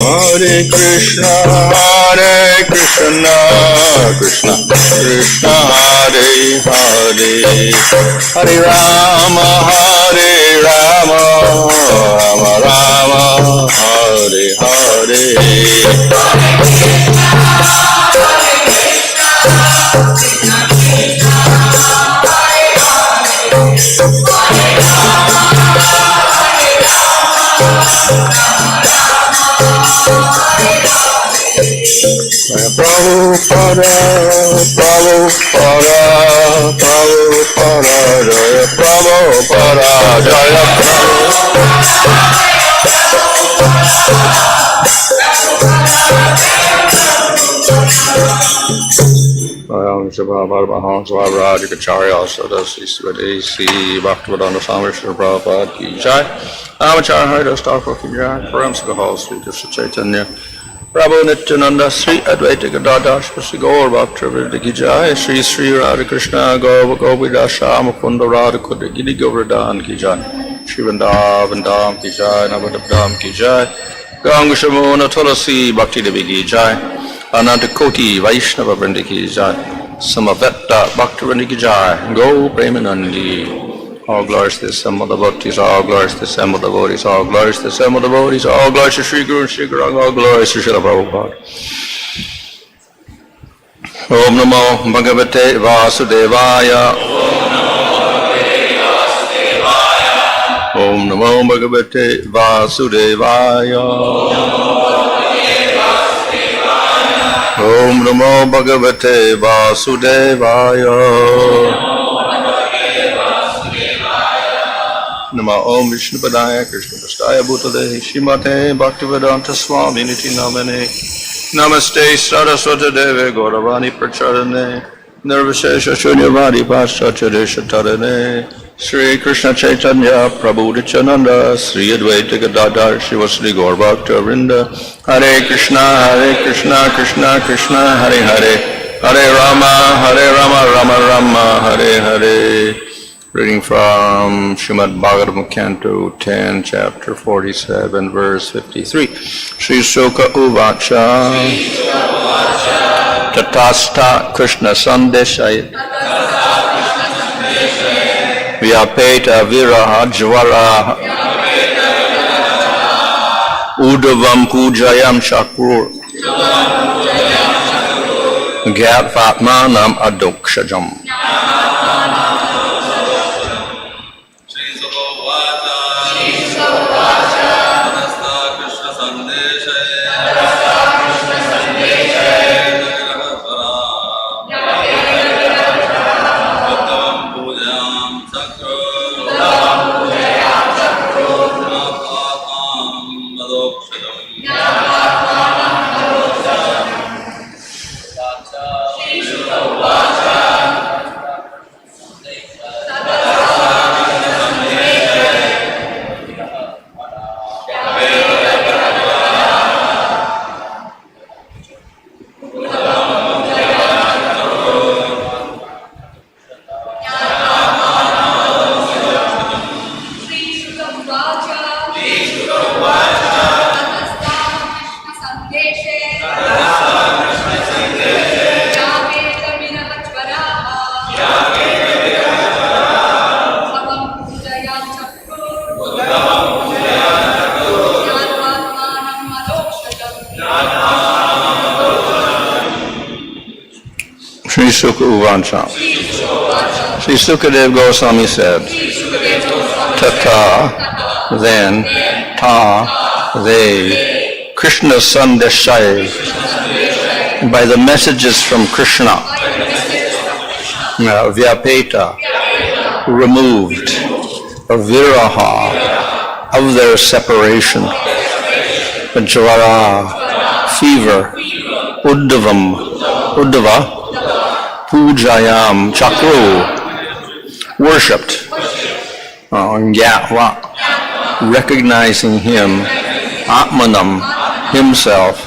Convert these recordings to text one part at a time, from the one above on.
Hare Krishna, Krishna Krishna, Hare Hare, Hare Rama, Rama Rama, Hare Hare. Prabhupada, Prabhupada, Prabhupada, Jaya Prabhupada, Jaya Prabhupada. Shabbat Swavraj Kacharya Sadasi Swadesi Bhaktivedanta Swami Srila Prabhupada Ki Jai. Amachara Haridas Thakur Ki Jai. Param Sakahal Sri Krishna Chaitanya Prabhu Nityananda Sri Advaita Gadadhar Shri Gaur Bhaktivedanta Ki Jai. Sri Sri Radha Krishna Gova Govidasha Mukunda Radha Kuda Giri Govardhan Ki Jai. Shri Vrindavan Dham Ki Jai. Navadabdham Ki Jai. Ganga Shamona Tulasi Bhakti Devi Ki Jai. Ananta Koti Vaishnava Vrinda Ki Jai. Samavetta Bhaktivinoda Ki Jai. Go Premanandi. All glories to the Sum of the Bhaktis, all glories to the Sum of the Devotees, all glories to the Sum of the Devotees, all glories to Sri Guru and Sri Guranga, all glories to Srila Prabhupada. Om Namo Bhagavate Vasudevaya. Om Namo Bhagavate Vasudevaya. Om Namo Bhagavate Vasudevaya. Nama Om Vishnupadaya Krishna Prastaya Bhutale Shrimate Bhaktivedanta Swami Niti Namane Namaste Saraswata Deve Gauravani Pracharane Nirvishesha Shunyavadi Paschacharya Shatarane Sri Krishna Chaitanya Prabhu Nityananda Sri Advaita Gadadhar Shivasri Gaur Bhaktivinoda Hare Krishna Krishna Krishna Hare Hare Hare Rama Rama Rama Hare Hare. Reading from Srimad Bhagavatam Canto 10, Chapter 47, Verse 53. Sri Sukha Uvacha Tatasta Krishna Sandeshaya Vyapeta Viraha Jwara Uddhavam Pujayam Shakur Gyatvatmanam Adokshajam. Sri Sukha Uvacha. Sri Sukadev Goswami said, Tata, then, ta, they, Krishna Sandeshaya, by the messages from Krishna, Vyapeta, removed, Viraha, of their separation, Jvara, fever, Uddhava, Pujayam, Chakru, worshipped, Gyatva, recognizing him, Atmanam, himself,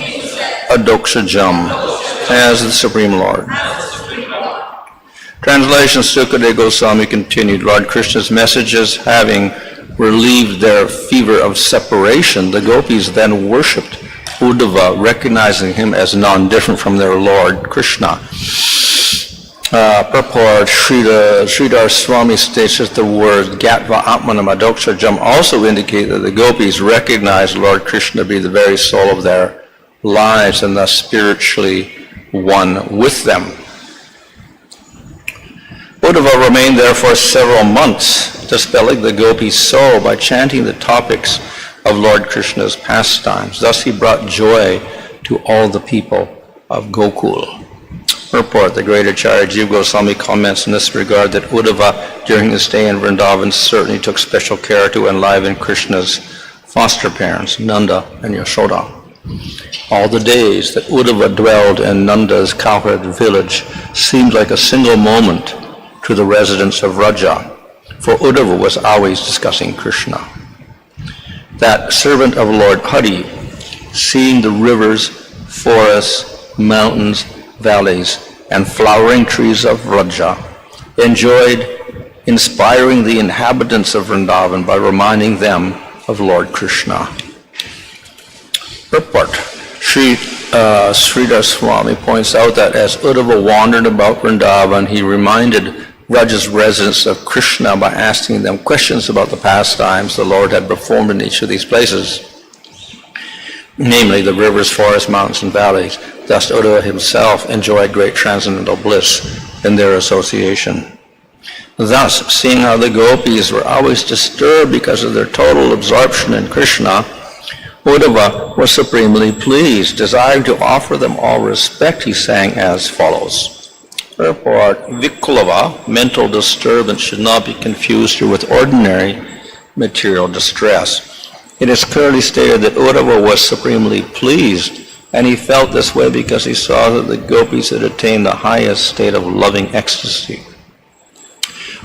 Adokshajam, as the Supreme Lord. Translation. Sukadeva Goswami continued, Lord Krishna's messages having relieved their fever of separation, the gopis then worshipped Uddhava, recognizing him as non-different from their Lord Krishna. Purport, Sridhar Swami states that the word Gatva Atmanam Adokshajam also indicate that the gopis recognized Lord Krishna to be the very soul of their lives and thus spiritually one with them. Uddhava remained there for several months, dispelling the gopis' soul by chanting the topics of Lord Krishna's pastimes. Thus he brought joy to all the people of Gokul. Purport, the great Acharya Jiva Goswami comments in this regard that Uddhava during his stay in Vrindavan certainly took special care to enliven Krishna's foster parents, Nanda and Yashoda. All the days that Uddhava dwelled in Nanda's cowherd village seemed like a single moment to the residents of Vraja, for Uddhava was always discussing Krishna. That servant of Lord Hari, seeing the rivers, forests, mountains, valleys, and flowering trees of Vraja, enjoyed inspiring the inhabitants of Vrindavan by reminding them of Lord Krishna. Purport. Sridhar Swami points out that as Uddhava wandered about Vrindavan, he reminded Vraja's residents of Krishna by asking them questions about the pastimes the Lord had performed in each of these places, namely the rivers, forests, mountains, and valleys. Thus Uddhava himself enjoyed great transcendental bliss in their association. Thus, seeing how the gopis were always disturbed because of their total absorption in Krishna, Uddhava was supremely pleased. Desiring to offer them all respect, he sang as follows. Purport, Vikulava, mental disturbance, should not be confused with ordinary material distress. It is clearly stated that Uddhava was supremely pleased, and he felt this way because he saw that the gopis had attained the highest state of loving ecstasy.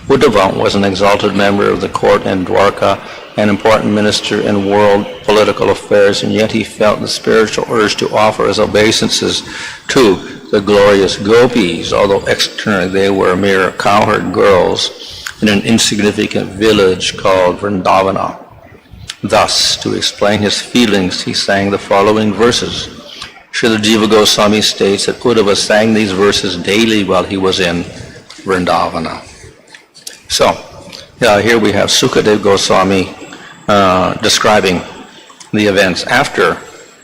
Uddhava was an exalted member of the court in Dwarka, an important minister in world political affairs, and yet he felt the spiritual urge to offer his obeisances to the glorious gopis, although externally they were mere cowherd girls in an insignificant village called Vrindavana. Thus, to explain his feelings, he sang the following verses. Srila Jiva Goswami states that Uddhava sang these verses daily while he was in Vrindavana. So, here we have Sukadev Goswami describing the events after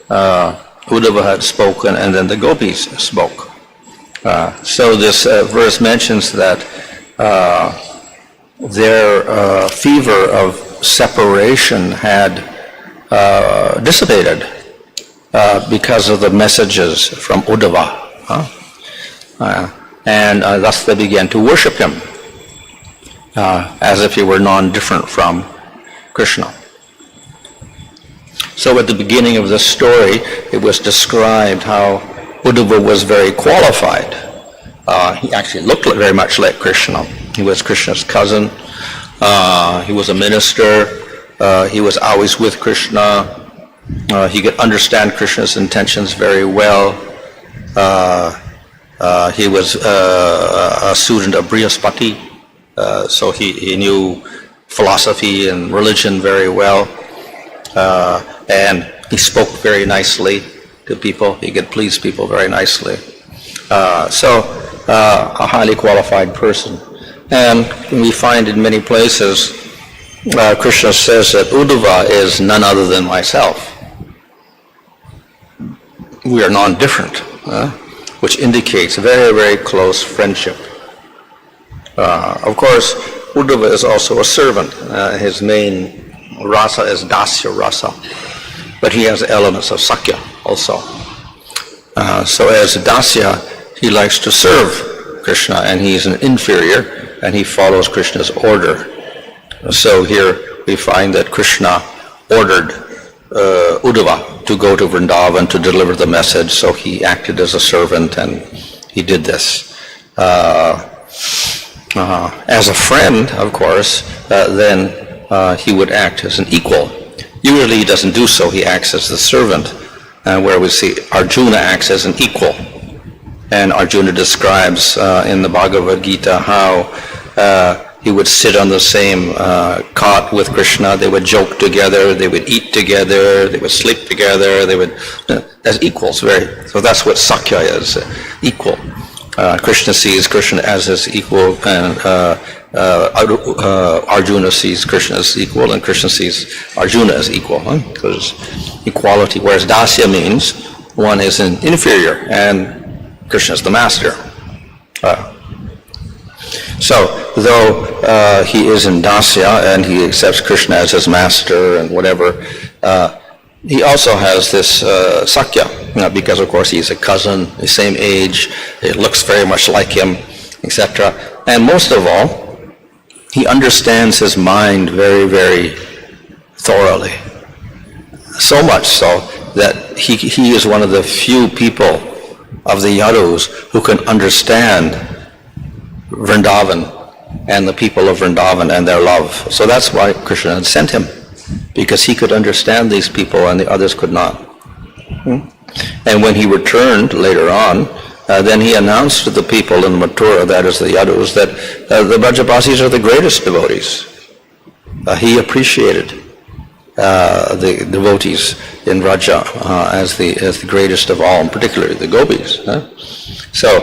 Uddhava had spoken and then the gopis spoke. So this verse mentions that their fever of separation had dissipated because of the messages from Uddhava. And thus they began to worship him as if he were non-different from Krishna. So at the beginning of this story, it was described how Uddhava was very qualified. He actually looked very much like Krishna. He was Krishna's cousin. He was a minister. He was always with Krishna. He could understand Krishna's intentions very well. He was a student of Brihaspati, so he knew philosophy and religion very well. And he spoke very nicely to people. He could please people very nicely. So a highly qualified person. And we find in many places Krishna says that Uddhava is none other than myself. We are non-different, which indicates very, very close friendship. Of course, Uddhava is also a servant. His main rasa is dasya rasa, but he has elements of sakya also. So as dasya, he likes to serve Krishna, and he's an inferior, and he follows Krishna's order. So here we find that Krishna ordered Uddhava to go to Vrindavan to deliver the message, so he acted as a servant, and he did this. As a friend, of course, then he would act as an equal. Usually he doesn't do so, he acts as the servant, where we see Arjuna acts as an equal. And Arjuna describes in the Bhagavad Gita how He would sit on the same cot with Krishna. They would joke together. They would eat together. They would sleep together. They would, as equals, so that's what Sakya is, equal. Krishna sees Krishna as his equal, and Arjuna sees Krishna as equal, and Krishna sees Arjuna as equal. Because equality, whereas Dasya means one is an inferior, and Krishna is the master. So, though he is in Dasya and he accepts Krishna as his master and whatever, he also has this Sakya, because of course he's a cousin, the same age, it looks very much like him, etc. And most of all, he understands his mind very, very thoroughly. So much so that he is one of the few people of the Yadus who can understand Vrindavan and the people of Vrindavan and their love. So that's why Krishna had sent him, because he could understand these people and the others could not. And when he returned later on, then he announced to the people in Mathura, that is the Yadus, that the Brajabasis are the greatest devotees. He appreciated the devotees in Vraja as the greatest of all, and particularly the gopis. So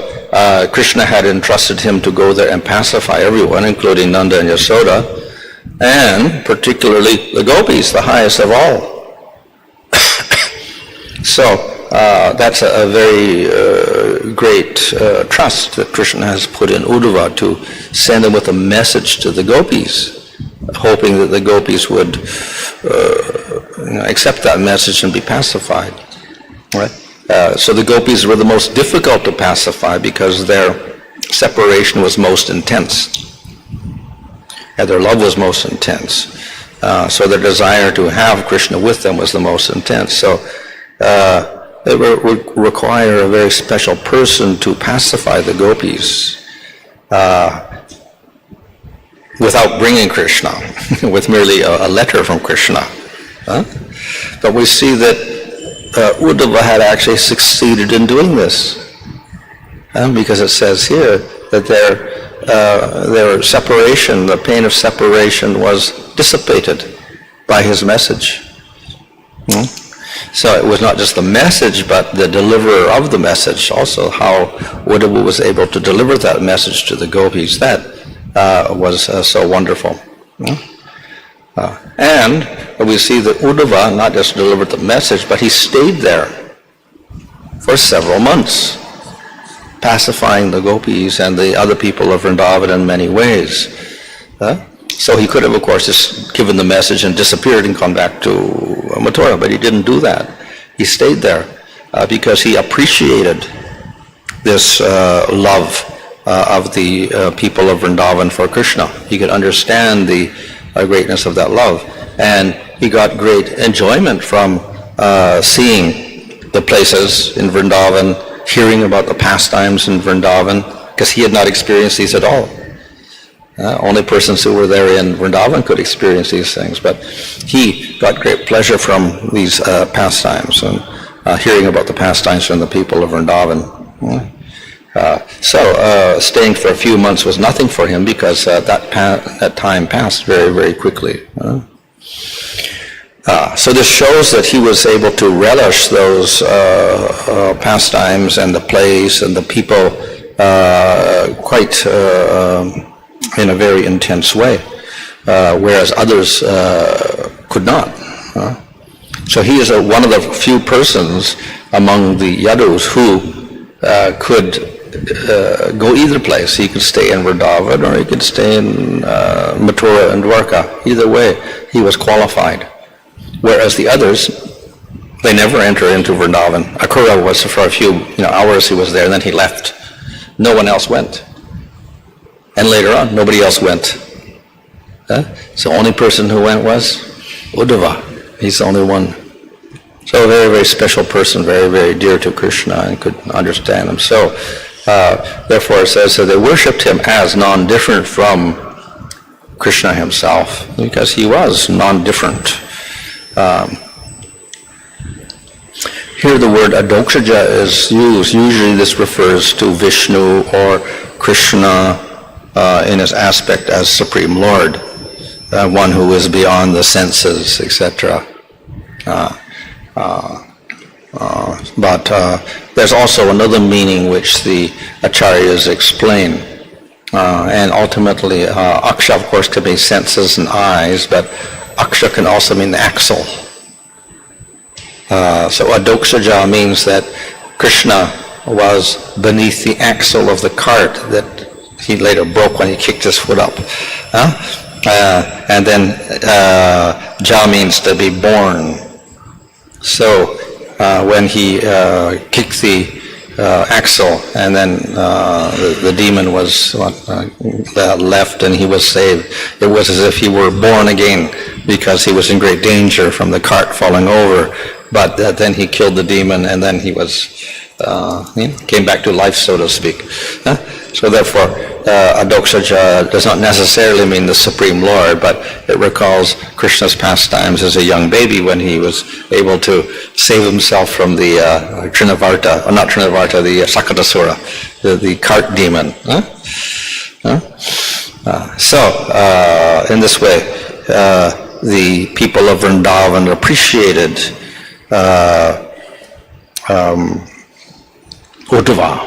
Krishna had entrusted him to go there and pacify everyone, including Nanda and Yasoda, and particularly the gopis, the highest of all. So that's a very great trust that Krishna has put in Uddhava to send him with a message to the gopis, hoping that the gopis would accept that message and be pacified. Right? So the gopis were the most difficult to pacify because their separation was most intense, and their love was most intense. So their desire to have Krishna with them was the most intense. So it would require a very special person to pacify the gopis without bringing Krishna, with merely a letter from Krishna. But we see that Uddhava had actually succeeded in doing this, because it says here that their separation, the pain of separation, was dissipated by his message. So it was not just the message, but the deliverer of the message also, how Uddhava was able to deliver that message to the gopis. That was so wonderful. And we see that Uddhava not just delivered the message, but he stayed there for several months, pacifying the gopis and the other people of Vrindavan in many ways. So he could have, of course, just given the message and disappeared and come back to Mathura, but he didn't do that. He stayed there because he appreciated this love of the people of Vrindavan for Krishna. He could understand the greatness of that love, and he got great enjoyment from seeing the places in Vrindavan, hearing about the pastimes in Vrindavan, because he had not experienced these at all. Only persons who were there in Vrindavan could experience these things, but he got great pleasure from these pastimes and hearing about the pastimes from the people of Vrindavan. So staying for a few months was nothing for him, because that time passed very, very quickly. So this shows that he was able to relish those pastimes and the place and the people quite in a very intense way, whereas others could not. So he is one of the few persons among the Yadus who could go either place. He could stay in Vrindavan or he could stay in Mathura and Dwarka. Either way, he was qualified. Whereas the others, they never enter into Vrindavan. Akrura was for a few hours he was there, and then he left. No one else went. And later on, nobody else went. So the only person who went was Uddhava. He's the only one. So a very, very special person, very, very dear to Krishna, and could understand him. So therefore it says that they worshipped him as non-different from Krishna himself, because he was non-different. Here the word Adokshaja is used. Usually this refers to Vishnu or Krishna in his aspect as Supreme Lord, one who is beyond the senses, etc. But there's also another meaning which the acharyas explain. And ultimately, aksha, of course, could be senses and eyes, but aksha can also mean the axle. So adoksaja means that Krishna was beneath the axle of the cart that he later broke when he kicked his foot up. And then ja means to be born. So when he kicked the axle, and then the demon was left and he was saved, it was as if he were born again, because he was in great danger from the cart falling over. But then he killed the demon, and then he was came back to life, so to speak. So therefore, adoksaja does not necessarily mean the Supreme Lord, but it recalls Krishna's pastimes as a young baby when he was able to save himself from the the Sakatasura, the cart demon. So in this way, the people of Vrindavan appreciated Uddhava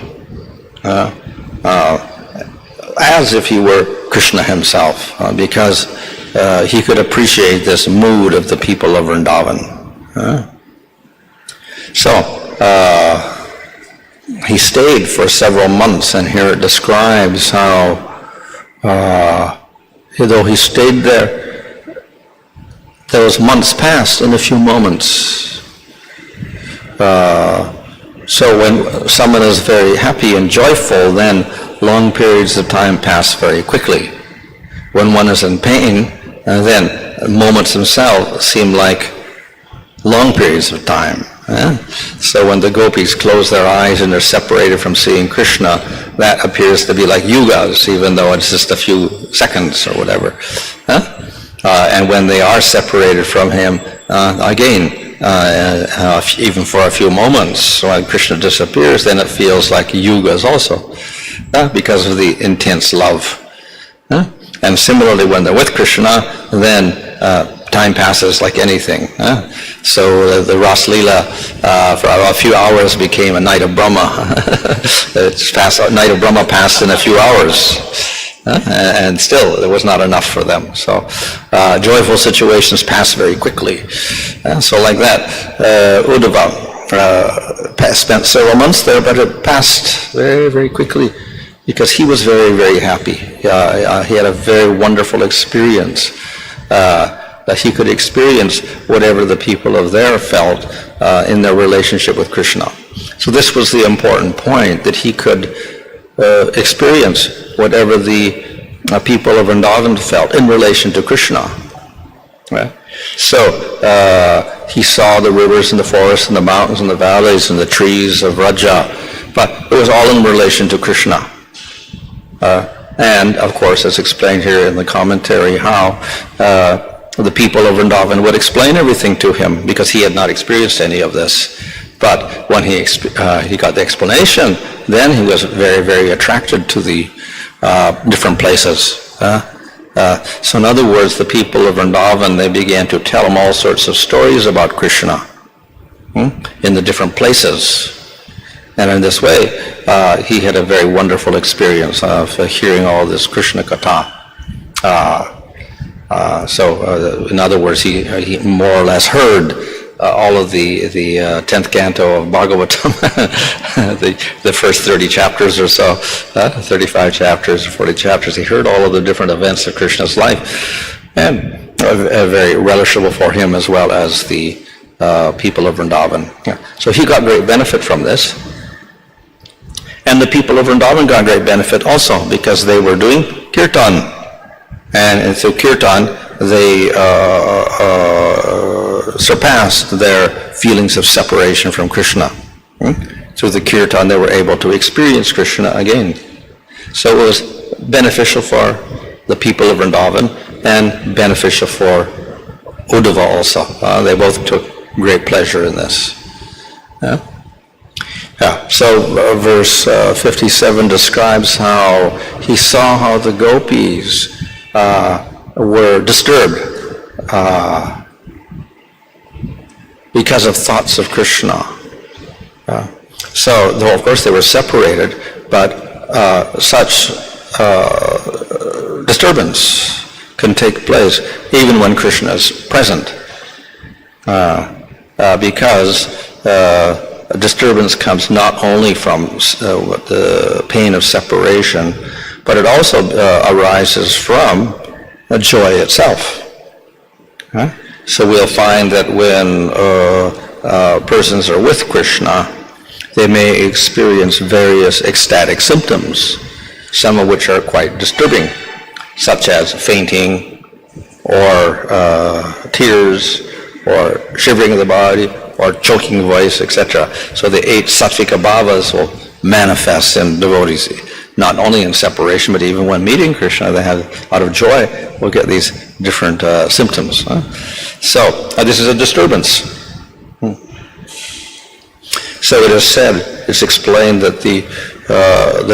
as if he were Krishna himself, because he could appreciate this mood of the people of Vrindavan. So he stayed for several months, and here it describes how, though he stayed there, those months passed in a few moments. So when someone is very happy and joyful, then long periods of time pass very quickly. When one is in pain, then moments themselves seem like long periods of time. So when the gopis close their eyes and they're separated from seeing Krishna, that appears to be like yugas, even though it's just a few seconds or whatever. And when they are separated from him, again, even for a few moments, when Krishna disappears, then it feels like yugas also, because of the intense love. And similarly, when they're with Krishna, then time passes like anything. So the Ras Leela for a few hours became a night of Brahma. Night of Brahma passed in a few hours. And still, there was not enough for them. So joyful situations pass very quickly. So like that, Uddhava spent several months there, but it passed very, very quickly, because he was very, very happy. He had a very wonderful experience, that he could experience whatever the people of there felt in their relationship with Krishna. So this was the important point, that he could experience whatever the people of Vrindavan felt in relation to Krishna. Right? So he saw the rivers and the forests and the mountains and the valleys and the trees of vraja, but it was all in relation to Krishna. And of course, as explained here in the commentary, how the people of Vrindavan would explain everything to him, because he had not experienced any of this. But when he got the explanation, then he was very, very attracted to the different places. So in other words, the people of Vrindavan, they began to tell him all sorts of stories about Krishna in the different places. And in this way, he had a very wonderful experience of hearing all this Krishna katha. So in other words, he more or less heard all of the 10th canto of Bhagavatam, the first 30 chapters or so, 35 chapters, 40 chapters. He heard all of the different events of Krishna's life, and very relishable for him as well as the people of Vrindavan. So he got great benefit from this. And the people of Vrindavan got great benefit also, because they were doing kirtan. And through kirtan, they surpassed their feelings of separation from Krishna. Through the kirtan, they were able to experience Krishna again. So it was beneficial for the people of Vrindavan and beneficial for Uddhava also. They both took great pleasure in this. Verse 57 describes how he saw how the gopis were disturbed because of thoughts of Krishna. Though of course they were separated, but such disturbance can take place even when Krishna is present, because disturbance comes not only from the pain of separation, but it also arises from joy itself. So we'll find that when persons are with Krishna, they may experience various ecstatic symptoms, some of which are quite disturbing, such as fainting, or tears, or shivering of the body, or choking voice, etc. So the 8 sattvika bhavas will manifest in devotees, not only in separation, but even when meeting Krishna, they have, out of joy, will get these different symptoms. So this is a disturbance. So it is said, it's explained that the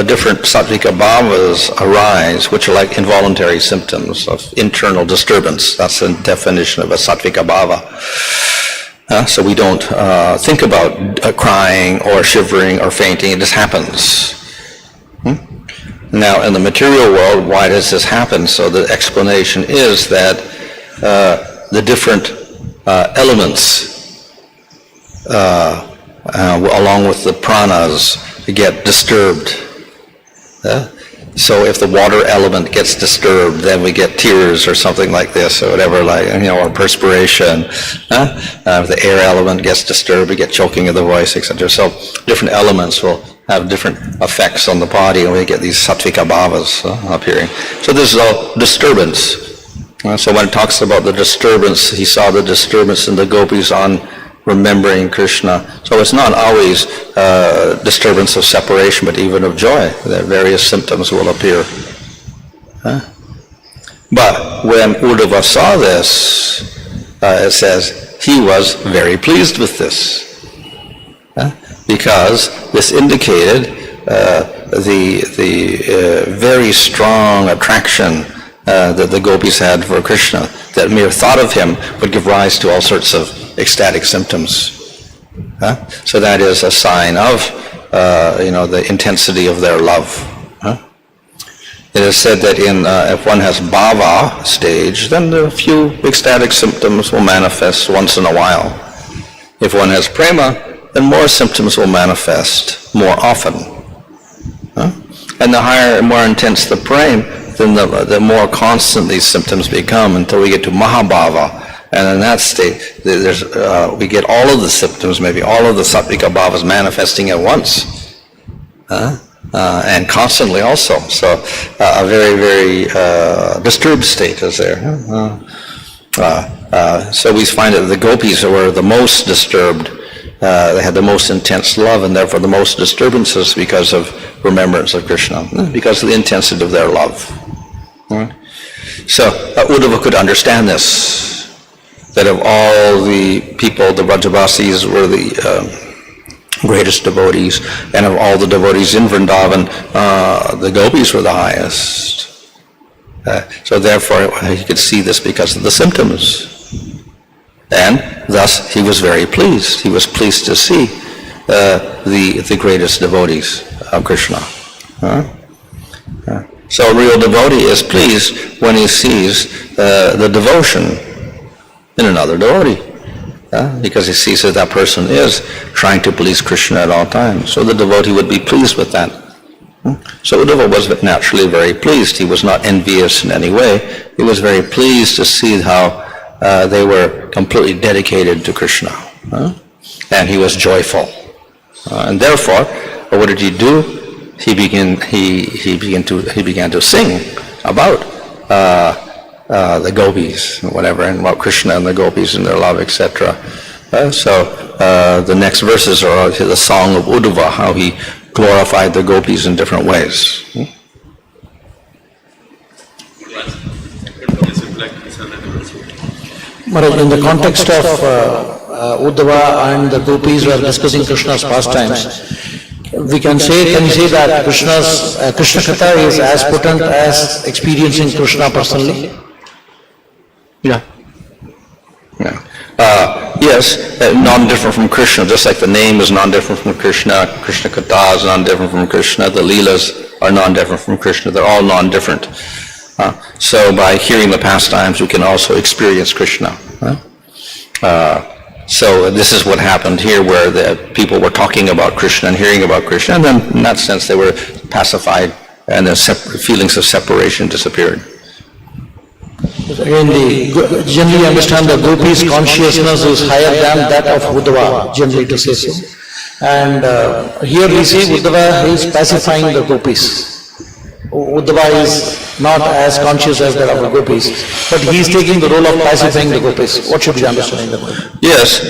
different sattvika bhavas arise, which are like involuntary symptoms of internal disturbance. That's the definition of a sattvika bhava. So we don't think about crying or shivering or fainting. It just happens. Now, in the material world, why does this happen? So the explanation is that the different elements, along with the pranas, get disturbed. So if the water element gets disturbed, then we get tears or something like this, or whatever, or perspiration. If the air element gets disturbed, we get choking of the voice, etc. So different elements will have different effects on the body, and we get these sattvika bhavas appearing. So this is all disturbance. So when it talks about the disturbance, he saw the disturbance in the gopis on remembering Krishna. So it's not always disturbance of separation, but even of joy. That various symptoms will appear. But when Uddhava saw this, it says, he was very pleased with this. Because this indicated the very strong attraction that the gopis had for Krishna, that mere thought of him would give rise to all sorts of ecstatic symptoms. So that is a sign of, the intensity of their love. It is said that if one has bhava stage, then a few ecstatic symptoms will manifest once in a while. If one has prema, then more symptoms will manifest more often. And the higher and more intense the prema, then the more constant these symptoms become until we get to mahabhava. And in that state, we get all of the symptoms, maybe all of the sattvika bhavas manifesting at once. And constantly also. So a very, very disturbed state is there. So we find that the gopis were the most disturbed. They had the most intense love, and therefore the most disturbances because of remembrance of Krishna, because of the intensity of their love. So Uddhava could understand this, that of all the people, the Vrajavasis were the greatest devotees, and of all the devotees in Vrindavan, the gopis were the highest. So therefore he could see this because of the symptoms. And thus he was very pleased. He was pleased to see the greatest devotees of Krishna. So a real devotee is pleased when he sees the devotion in another devotee, because he sees that that person is trying to please Krishna at all times. So the devotee would be pleased with that. So Uddhava was naturally very pleased. He was not envious in any way. He was very pleased to see how they were completely dedicated to Krishna, and he was joyful, and therefore, what did he do? He began to sing about the gopis, whatever, and about Krishna and the gopis and their love, etc. So the next verses are the song of Uddhava, how he glorified the gopis in different ways. Maharaj, in the context of Uddhava and the gopis were discussing Krishna's pastimes, we can you say that Krishna Katha is as potent as experiencing Krishna personally? Yeah. Yeah. Yes, non-different from Krishna, just like the name is non-different from Krishna, Krishna Katha is non-different from Krishna, the Leelas are non-different from Krishna, they're all non-different. So by hearing the pastimes, we can also experience Krishna. So this is what happened here, where the people were talking about Krishna and hearing about Krishna, and then in that sense they were pacified, and the feelings of separation disappeared. Again, generally understand the gopis' consciousness is higher than that of Uddhava, generally to say so. And here we see Uddhava is pacifying the gopis. Uddhava is not as conscious as that of the gopis, but he is taking the role of pacifying the gopis. What should be the understanding of that? Yes,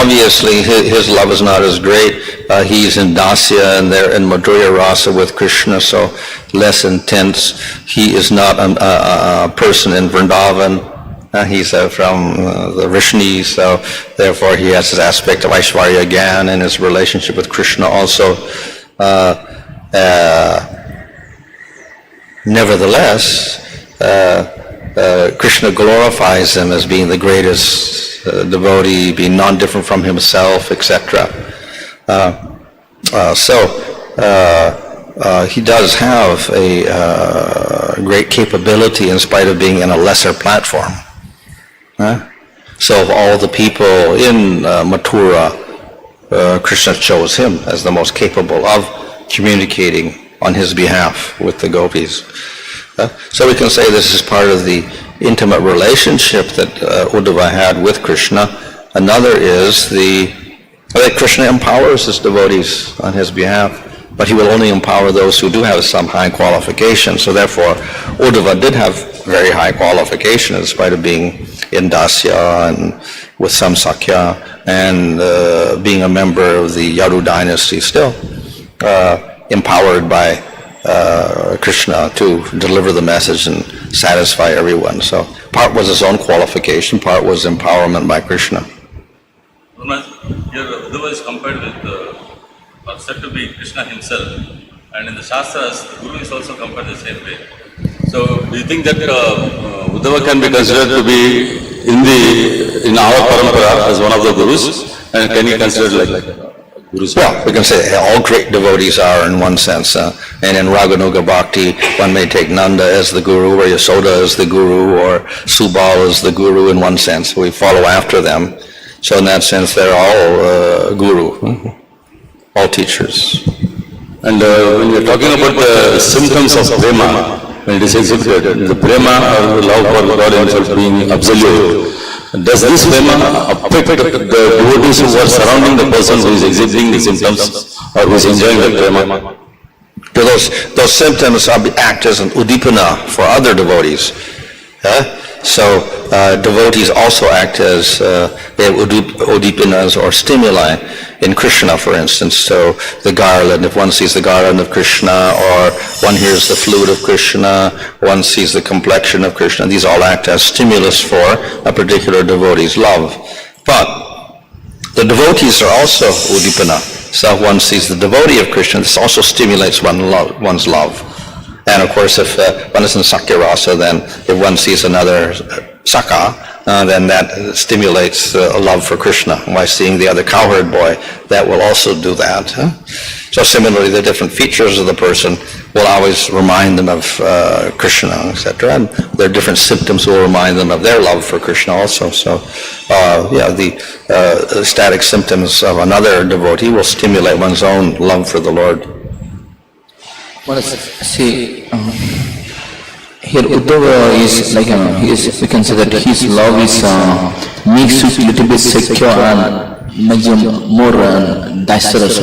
obviously his love is not as great. He's in Dasya and they're in Madhurya Rasa with Krishna, so less intense. He is not a person in Vrindavan. He's from the Vrishnis, so therefore he has this aspect of Aishwarya Gyan and his relationship with Krishna also. Nevertheless, Krishna glorifies him as being the greatest devotee, being non-different from himself, etc. He does have a great capability in spite of being in a lesser platform. So of all the people in Mathura, Krishna chose him as the most capable of communicating on his behalf with the gopis. So we can say this is part of the intimate relationship that Uddhava had with Krishna. Another is that Krishna empowers his devotees on his behalf, but he will only empower those who do have some high qualification. So therefore, Uddhava did have very high qualification in spite of being in Dasya and with some Sakya and being a member of the Yadu dynasty still. Empowered by Krishna to deliver the message and satisfy everyone. So part was his own qualification, part was empowerment by Krishna. Here Uddhava is compared with, or said to be Krishna himself, and in the Shastras, the Guru is also compared the same way. So do you think that Uddhava can be considered to be in our parampara as one of the Gurus, and can he consider like well, we can say all great devotees are in one sense, and in Raganuga Bhakti one may take Nanda as the Guru, or Yasoda as the Guru, or Subal as the Guru in one sense. We follow after them. So in that sense they're all Guru, all teachers. And when you're talking about the symptoms of prema, when it is exhibited, the prema or love for God himself being absolute, does this prema affect the devotees who are surrounding the person who is exhibiting the symptoms or who is enjoying the prema? Those symptoms act as an udipana for other devotees. So devotees also act as udipanas or stimuli in Krishna, for instance. So the garland, if one sees the garland of Krishna, or one hears the flute of Krishna, one sees the complexion of Krishna, these all act as stimulus for a particular devotee's love. But the devotees are also udipana. So if one sees the devotee of Krishna, this also stimulates one's love. And of course, if one is in Sakya Rasa, then if one sees another Saka, then that stimulates a love for Krishna. By seeing the other cowherd boy, that will also do that. So similarly, the different features of the person will always remind them of Krishna, etc. And their different symptoms will remind them of their love for Krishna also. So, the static symptoms of another devotee will stimulate one's own love for the Lord. See, here Uddhava is like, we can say that his love is makes you a little bit secure and makes you more dexterous.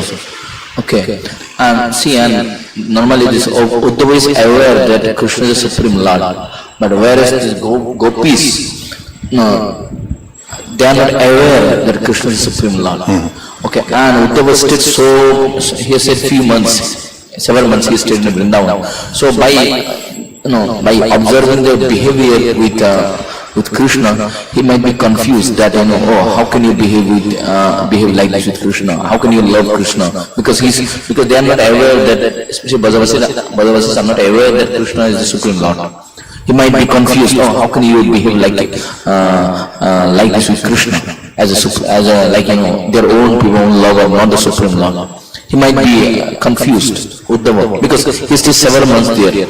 Okay, and see, and normally this Uddhava is aware that Krishna is the Supreme Lord, but whereas these gopis, no, they are not aware that Krishna is the Supreme Lord. Okay, and Uddhava stayed he said several months he stayed in Vrindavan. So by observing their behavior with with Krishna, he might be confused that, oh, how can you behave like this with Krishna? How can you love Krishna? Because they are not aware that, especially Bhajavasis are not aware that Krishna is the Supreme Lord. He might be confused, oh, how can you behave like this with Krishna? As their own people, own lover, not the Supreme Lord. He might be confused, Uddhava, because he's still several months there.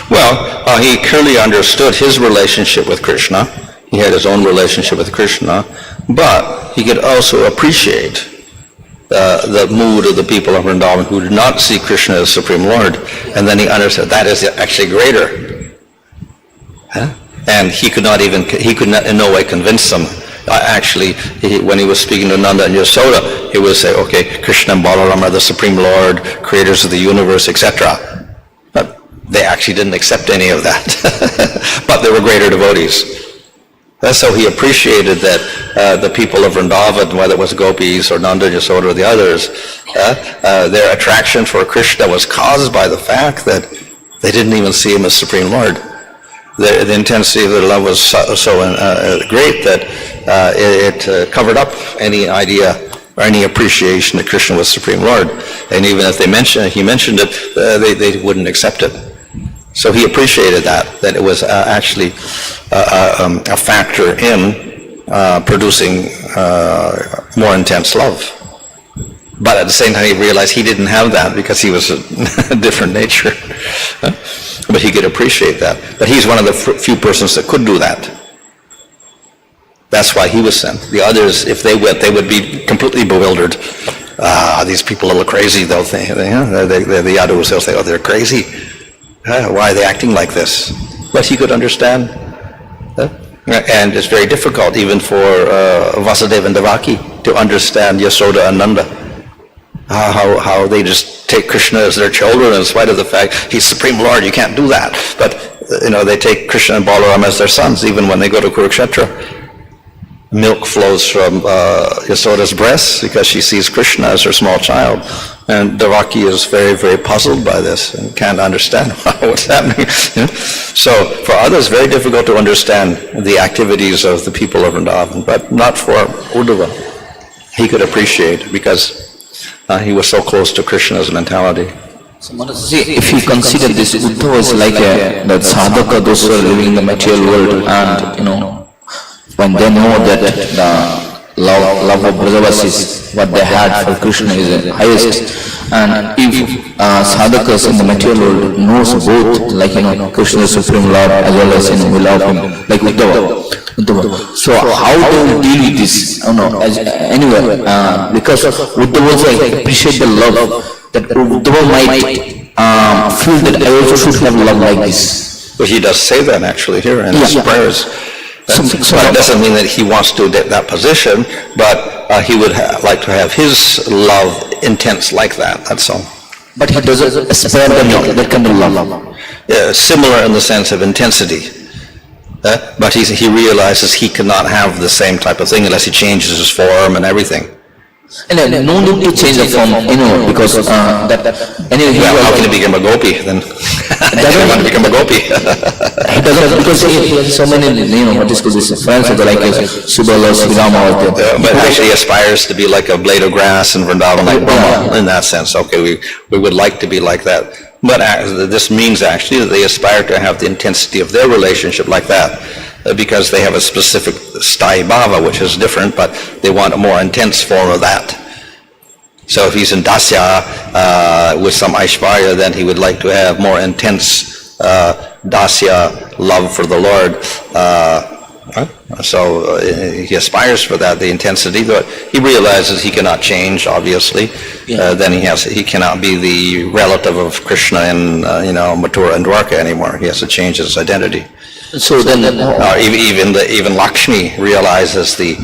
Well, he clearly understood his relationship with Krishna. He had his own relationship with Krishna, but he could also appreciate the mood of the people of Vrindavan who did not see Krishna as Supreme Lord, and then he understood that is actually greater. And he could not in no way convince them. Actually, when he was speaking to Nanda and Yasoda, he would say, okay, Krishna and Balaram are the Supreme Lord, creators of the universe, etc. But they actually didn't accept any of that. But they were greater devotees. That's how he appreciated that the people of Vrindavan, whether it was gopis or Nanda, Yasoda or the others, their attraction for Krishna was caused by the fact that they didn't even see him as Supreme Lord. The intensity of their love was so great that it covered up any idea or any appreciation that Krishna was Supreme Lord. And even if he mentioned it, they wouldn't accept it. So he appreciated that it was actually a factor in producing more intense love. But at the same time, he realized he didn't have that because he was a different nature. But he could appreciate that. But he's one of the few persons that could do that. That's why he was sent. The others, if they went, they would be completely bewildered. These people are a little crazy. They'll think, the Yadus, they'll say, oh, they're crazy. Why are they acting like this? But he could understand. And it's very difficult even for Vasudeva and Devaki to understand Yasoda and Nanda. How they just take Krishna as their children in spite of the fact he's Supreme Lord, you can't do that. But, they take Krishna and Balaram as their sons, even when they go to Kurukshetra. Milk flows from Yasoda's breasts because she sees Krishna as her small child. And Devaki is very, very puzzled by this and can't understand what's happening. So for others, very difficult to understand the activities of the people of Vrindavan, but not for Uddhava. He could appreciate it because he was so close to Krishna's mentality. See, if you consider this, Uddhava is like that sadhaka, those who are living in the material world, and when they know that the love of Brajavasis, what they had for Krishna is the highest, and if sadhakas in the material world knows both, like Krishna is Supreme Lord as well as we love him, like Uddhava. So how do we deal with this? Anyway, because Uddhava also appreciate the love, that Uddhava might feel that I also should have love like this. But he does say that actually here in his prayers. But it doesn't mean that he wants to get that position, but he would like to have his love intense like that, that's all. But he doesn't aspire that kind of love. Similar in the sense of intensity. But he realizes he cannot have the same type of thing unless he changes his form and everything. And no need to change the form, because how can he become a gopi then? He doesn't want to become a gopi. He doesn't, because he has so many, what is called this, friends of the like Subala, Srirama. But actually he aspires to be like a blade of grass in Vrindavan, like Brahma, in that sense. Okay, we would like to be like that. But this means actually that they aspire to have the intensity of their relationship like that, because they have a specific sthai bhava, which is different, but they want a more intense form of that. So if he's in dasya with some aishvarya, then he would like to have more intense dasya love for the Lord. So he aspires for that, the intensity, but he realizes he cannot change, obviously. Then he cannot be the relative of Krishna in Mathura and Dwarka anymore. He has to change his identity. So then, even Lakshmi realizes the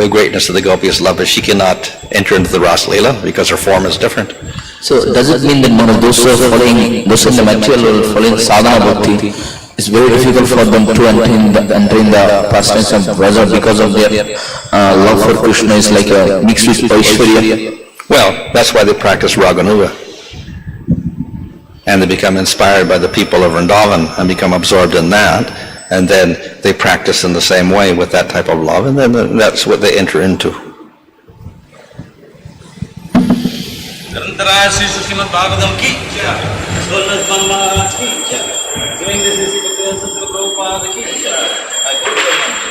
greatness of the gopis' love, but she cannot enter into the Ras Leela because her form is different. So does it mean that one of those who are following, those in the material world following sadhana bhakti, it's very difficult for them to enter in the pastimes of vraja because of their love for Krishna is like a mixed with Aishwarya? Well, that's why they practice Raganuga. And they become inspired by the people of Vrindavan and become absorbed in that. and then they practice in the same way with that type of love, and then that's what they enter into. Grantharaya Sri Srimad Bhagavatam ki jai. Swanas Maharaj ki jai. Doing this is Prabhupada ki jai.